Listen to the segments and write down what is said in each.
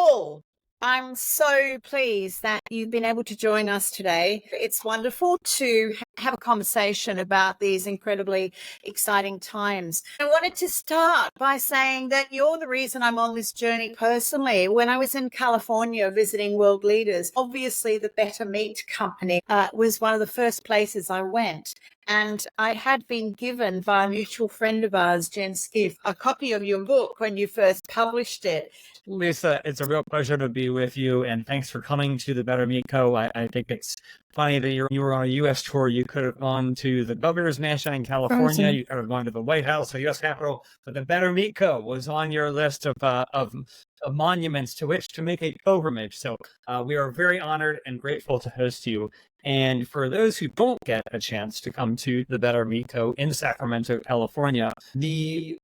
Paul, I'm so pleased that you've been able to join us today. It's wonderful to have a conversation about these incredibly exciting times. I wanted to start by saying that you're the reason I'm on this journey personally. When I was in California visiting world leaders, obviously the Better Meat Company was one of the first places I went. And I had been given by a mutual friend of ours, Jen Skiff, a copy of your book when you first published it. Lisa, it's a real pleasure to be with you, and thanks for coming to the Better Meat Co. I think it's funny that you were on a U.S. tour. You could have gone to the governor's mansion in California. You could have gone to the White House, the U.S. Capitol, but the Better Meat Co. was on your list of monuments to which to make a pilgrimage. So we are very honored and grateful to host you. And for those who don't get a chance to come to the Better Meat Co. in Sacramento, California, the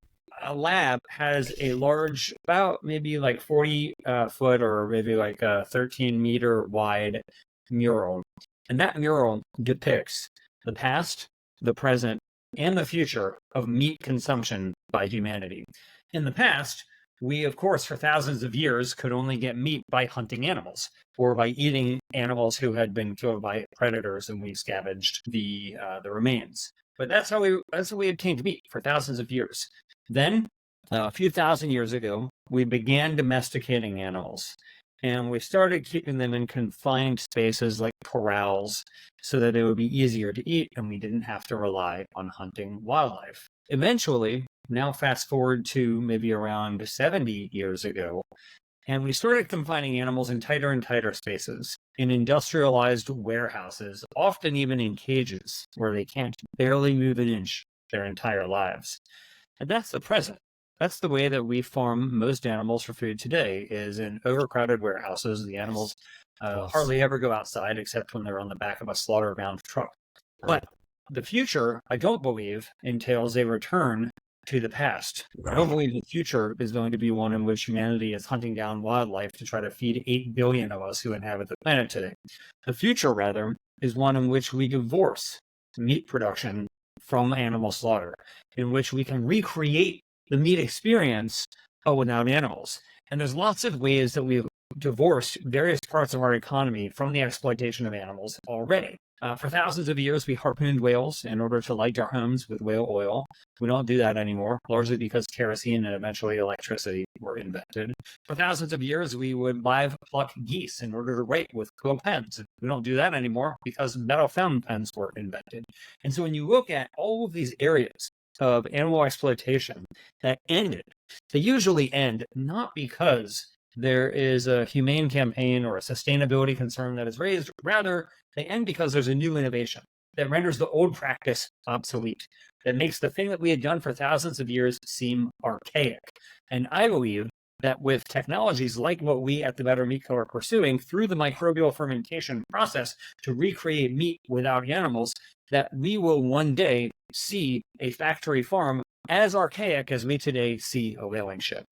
lab has a large, about maybe like 40 foot or maybe like a 13 meter wide mural. And that mural depicts the past, the present, and the future of meat consumption by humanity. In the past, we, of course, for thousands of years could only get meat by hunting animals or by eating animals who had been killed by predators, and we scavenged the remains. But that's how we obtained meat for thousands of years. Then, a few thousand years ago, we began domesticating animals, and we started keeping them in confined spaces like corrals so that it would be easier to eat and we didn't have to rely on hunting wildlife. Eventually, now fast forward to maybe around 70 years ago, and we started confining animals in tighter and tighter spaces, in industrialized warehouses, often even in cages where they can't barely move an inch their entire lives. And that's the present. That's the way that we farm most animals for food today, is in overcrowded warehouses. The animals hardly ever go outside except when they're on the back of a slaughter-bound truck. But the future, I don't believe, entails a return to the past. I don't believe the future is going to be one in which humanity is hunting down wildlife to try to feed 8 billion of us who inhabit the planet today. The future, rather, is one in which we divorce meat production from animal slaughter, in which we can recreate the meat experience, but without animals. And there's lots of ways that we've divorced various parts of our economy from the exploitation of animals already. For thousands of years, we harpooned whales in order to light our homes with whale oil. We don't do that anymore, largely because kerosene and eventually electricity were invented. For thousands of years, we would live pluck geese in order to write with quill pens. We don't do that anymore because metal fountain pens were invented. And so when you look at all of these areas of animal exploitation that ended, they usually end not because there is a humane campaign or a sustainability concern that is raised. Rather, they end because there's a new innovation that renders the old practice obsolete, that makes the thing that we had done for thousands of years seem archaic. And I believe that with technologies like what we at the Better Meat Co. are pursuing through the microbial fermentation process to recreate meat without animals, that we will one day see a factory farm as archaic as we today see a whaling ship.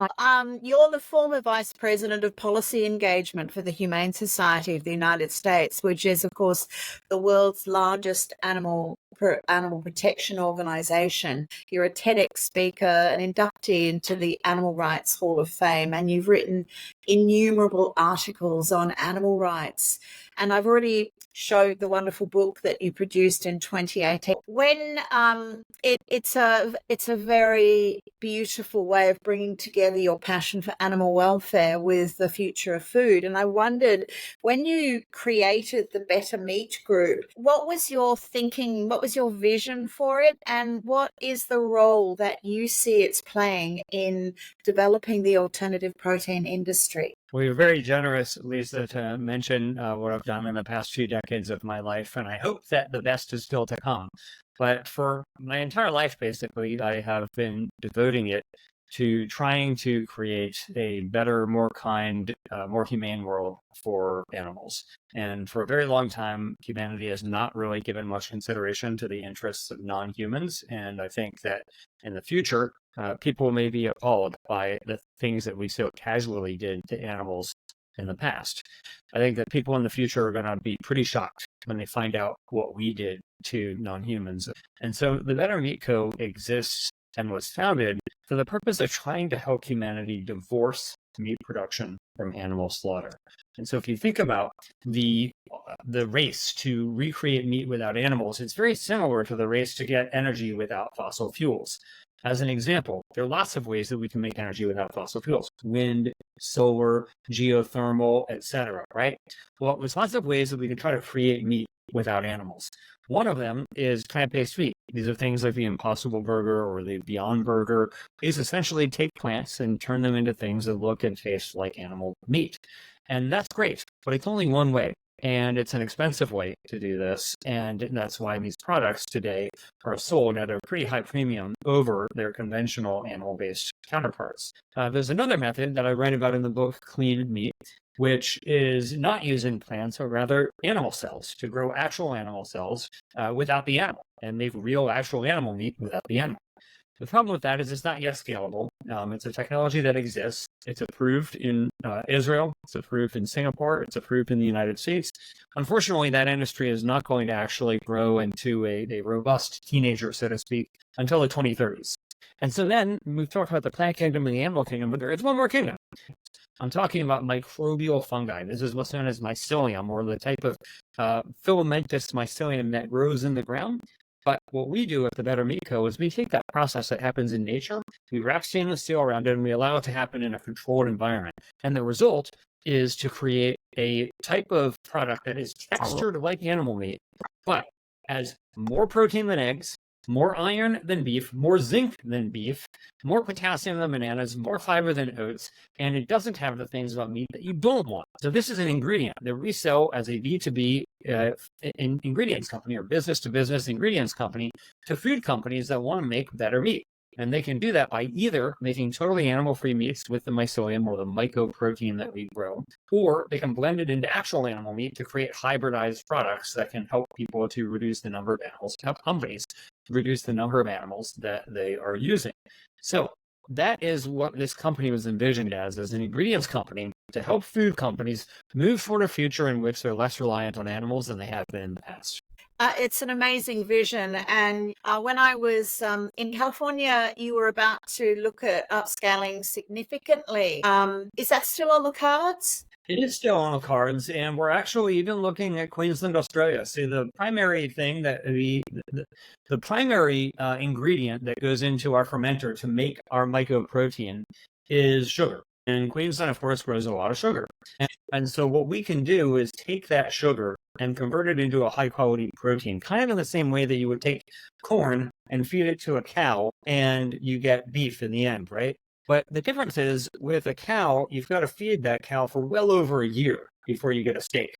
You're the former Vice President of Policy Engagement for the Humane Society of the United States, which is, of course, the world's largest animal protection organization. You're a TEDx speaker, an inductee into the Animal Rights Hall of Fame, and you've written innumerable articles on animal rights. And I've already showed the wonderful book that you produced in 2018. When it's a very beautiful way of bringing together your passion for animal welfare with the future of food. And I wondered, when you created the Better Meat Group, what was your thinking? What was your vision for it? And what is the role that you see it's playing in developing the alternative protein industry? Well, you're very generous, Lisa, to mention what I've done in the past few decades of my life, and I hope that the best is still to come. But for my entire life, basically, I have been devoting it to trying to create a better, more kind, more humane world for animals. And for a very long time, humanity has not really given much consideration to the interests of non-humans. And I think that in the future, people may be appalled by the things that we so casually did to animals in the past. I think that people in the future are going to be pretty shocked when they find out what we did to non-humans. And so the Better Meat Co. exists and was founded for the purpose of trying to help humanity divorce meat production from animal slaughter. And so if you think about the race to recreate meat without animals, it's very similar to the race to get energy without fossil fuels. As an example, there are lots of ways that we can make energy without fossil fuels: wind, solar, geothermal, etc. Right? Well, there's lots of ways that we can try to create meat without animals. One of them is plant-based meat. These are things like the Impossible Burger or the Beyond Burger. These essentially take plants and turn them into things that look and taste like animal meat. And that's great, but it's only one way. And it's an expensive way to do this. And that's why these products today are sold at a pretty high premium over their conventional animal-based counterparts. There's another method that I write about in the book, Clean Meat, which is not using plants, or rather animal cells, to grow actual animal cells without the animal, and make real actual animal meat without the animal. The problem with that is it's not yet scalable. It's a technology that exists. It's approved in Israel. It's approved in Singapore. It's approved in the United States. Unfortunately, that industry is not going to actually grow into a robust teenager, so to speak, until the 2030s. And so then we've talked about the plant kingdom and the animal kingdom, but there is one more kingdom. I'm talking about microbial fungi. This is what's known as mycelium, or the type of filamentous mycelium that grows in the ground. But what we do at the Better Meat Co. is we take that process that happens in nature, we wrap stainless steel around it, and we allow it to happen in a controlled environment. And the result is to create a type of product that is textured like animal meat, but has more protein than eggs, more iron than beef, more zinc than beef, more potassium than bananas, more fiber than oats, and it doesn't have the things about meat that you don't want. So this is an ingredient that we sell as a B2B ingredients company, or business-to-business ingredients company, to food companies that want to make better meat. And they can do that by either making totally animal-free meats with the mycelium or the mycoprotein that we grow, or they can blend it into actual animal meat to create hybridized products that can help people to reduce the number of animals, help companies reduce the number of animals that they are using. So that is what this company was envisioned as an ingredients company to help food companies move toward a future in which they're less reliant on animals than they have been in the past. It's an amazing vision. And when I was in California, you were about to look at upscaling significantly. Is that still on the cards? It is still on the cards, and we're actually even looking at Queensland, Australia. So the primary thing that the primary ingredient that goes into our fermenter to make our mycoprotein is sugar. And Queensland, of course, grows a lot of sugar. And so what we can do is take that sugar and convert it into a high-quality protein, kind of in the same way that you would take corn and feed it to a cow, and you get beef in the end, right? But the difference is, with a cow, you've got to feed that cow for well over a year before you get a steak.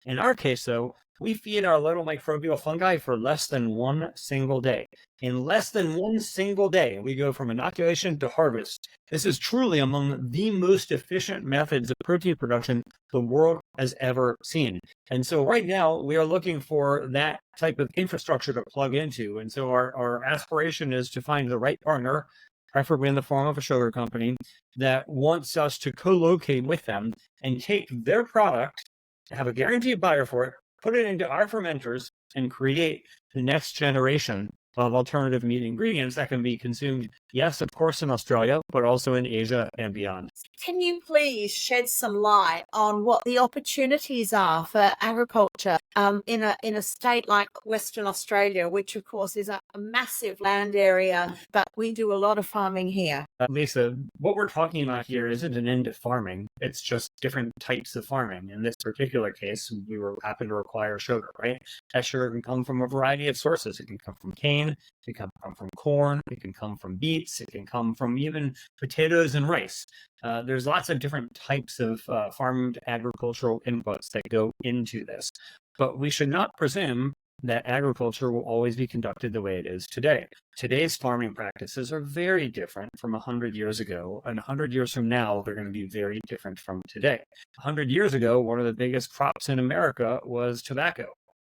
In our case, though, we feed our little microbial fungi for less than one single day. In less than one single day, we go from inoculation to harvest. This is truly among the most efficient methods of protein production the world has ever seen. And so right now, we are looking for that type of infrastructure to plug into. And so our aspiration is to find the right partner, preferably in the form of a sugar company, that wants us to co-locate with them and take their product, have a guaranteed buyer for it, put it into our fermenters, and create the next generation of alternative meat ingredients that can be consumed, yes, of course, in Australia, but also in Asia and beyond. Can you please shed some light on what the opportunities are for agriculture in a state like Western Australia, which of course is a massive land area, but we do a lot of farming here? Lisa, what we're talking about here isn't an end to farming. It's just different types of farming. In this particular case, we happen to require sugar, right? That sugar can come from a variety of sources. It can come from cane, it can come from corn, it can come from beets, it can come from even potatoes and rice. There's lots of different types of farmed agricultural inputs that go into this. But we should not presume that agriculture will always be conducted the way it is today. Today's farming practices are very different from 100 years ago, and 100 years from now, they're going to be very different from today. 100 years ago, one of the biggest crops in America was tobacco.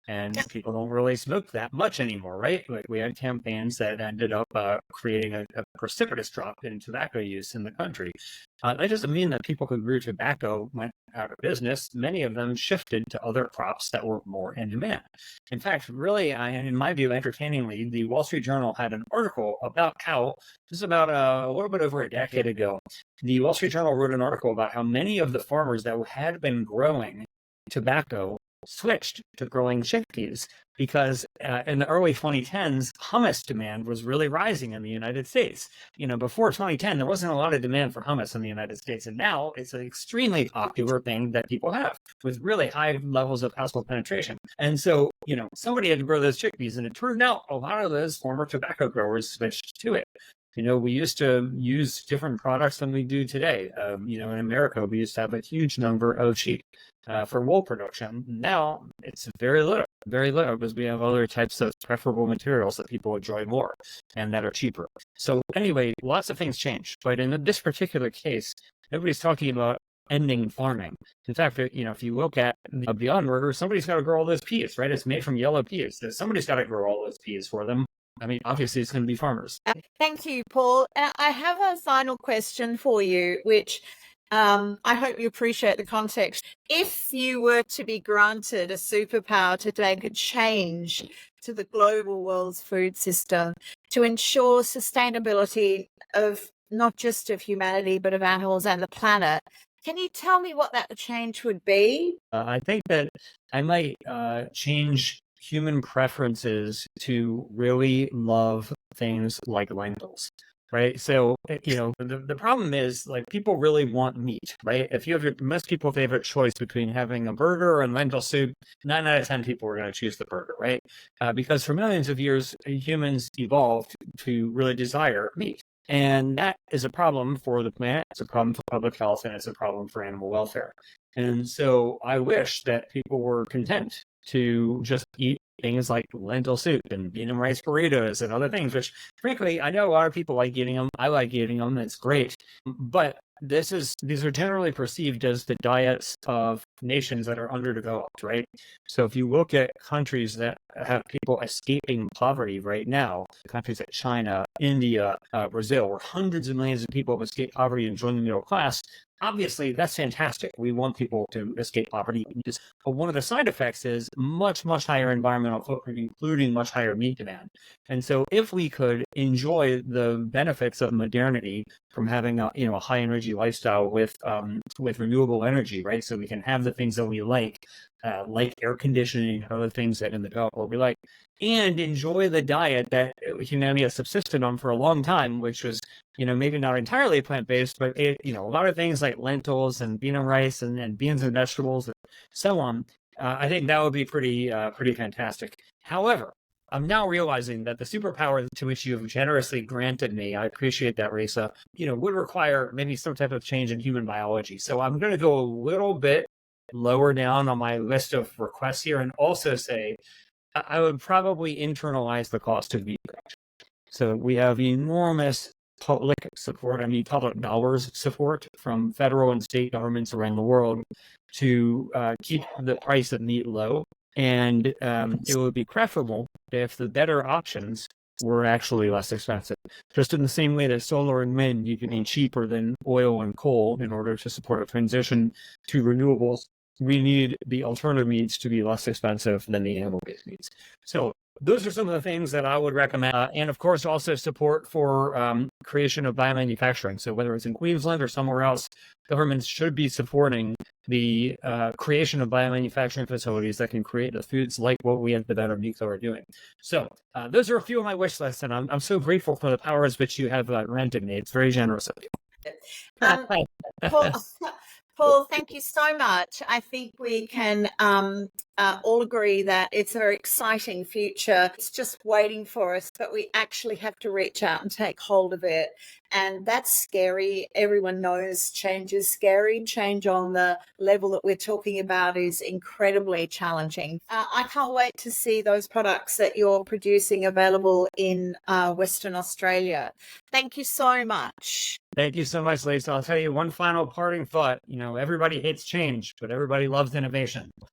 And people don't really smoke that much anymore, right? Like we had campaigns that ended up creating a precipitous drop in tobacco use in the country. That doesn't mean that people who grew tobacco went out of business. Many of them shifted to other crops that were more in demand. In fact, really, in my view, entertainingly, the Wall Street Journal had an article about how, this is about a little bit over a decade ago, the Wall Street Journal wrote an article about how many of the farmers that had been growing tobacco switched to growing chickpeas because in the early 2010s, hummus demand was really rising in the United States. Before 2010, there wasn't a lot of demand for hummus in the United States. And now it's an extremely popular thing that people have with really high levels of household penetration. And so, somebody had to grow those chickpeas. And it turned out a lot of those former tobacco growers switched to it. We used to use different products than we do today. In America, we used to have a huge number of sheep for wool production. Now it's very little because we have other types of preferable materials that people enjoy more and that are cheaper. So anyway, lots of things change. But in this particular case, everybody's talking about ending farming. In fact, if you look at the Beyond Burger, somebody's got to grow all those peas, right? It's made from yellow peas. Somebody's got to grow all those peas for them. I mean, obviously, it's going to be farmers. Thank you, Paul. I have a final question for you, which I hope you appreciate the context. If you were to be granted a superpower to make a change to the global world's food system to ensure sustainability of not just of humanity, but of animals and the planet, can you tell me what that change would be? I think that I might change human preferences to really love things like lentils, right? So, the problem is, like, people really want meat, right? If you have most people's favorite choice between having a burger and lentil soup, 9 out of 10 people are going to choose the burger, right? Because for millions of years, humans evolved to really desire meat. And that is a problem for the planet, it's a problem for public health, and it's a problem for animal welfare. And so I wish that people were content to just eat things like lentil soup and bean and rice burritos and other things, which frankly, I know a lot of people like eating them. I like eating them. It's great. But these are generally perceived as the diets of nations that are underdeveloped, right? So if you look at countries that have people escaping poverty right now, countries like China, India, Brazil, where hundreds of millions of people have escaped poverty and joined the middle class, obviously, that's fantastic. We want people to escape poverty. But one of the side effects is much, much higher environmental footprint, including much higher meat demand. And so if we could enjoy the benefits of modernity from having a high energy lifestyle with renewable energy, right? So we can have the things that we like air conditioning and other things that in the developed world we like, and enjoy the diet that humanity has subsisted on for a long time, which was maybe not entirely plant-based, but a lot of things like lentils and bean and rice and beans and vegetables and so on. I think that would be pretty fantastic. However, I'm now realizing that the superpower to which you have generously granted me, I appreciate that, Risa, would require maybe some type of change in human biology. So I'm going to go a little bit lower down on my list of requests here and also say I would probably internalize the cost of meat production. So we have enormous public support, public dollars support from federal and state governments around the world to keep the price of meat low. And it would be preferable if the better options were actually less expensive. Just in the same way that solar and wind, you can be cheaper than oil and coal in order to support a transition to renewables. We need the alternative meats to be less expensive than the animal-based meats. So those are some of the things that I would recommend. And of course, also support for creation of biomanufacturing. So whether it's in Queensland or somewhere else, governments should be supporting the creation of biomanufacturing facilities that can create the foods like what we at the Better Meat Co are doing. So those are a few of my wish lists, and I'm so grateful for the powers which you have granted me. It's very generous of you. Paul, thank you so much. I think we can all agree that it's a very exciting future. It's just waiting for us, but we actually have to reach out and take hold of it. And that's scary. Everyone knows change is scary. Change on the level that we're talking about is incredibly challenging. I can't wait to see those products that you're producing available in Western Australia. Thank you so much. Thank you so much, Lisa. I'll tell you one final parting thought. Everybody hates change, but everybody loves innovation.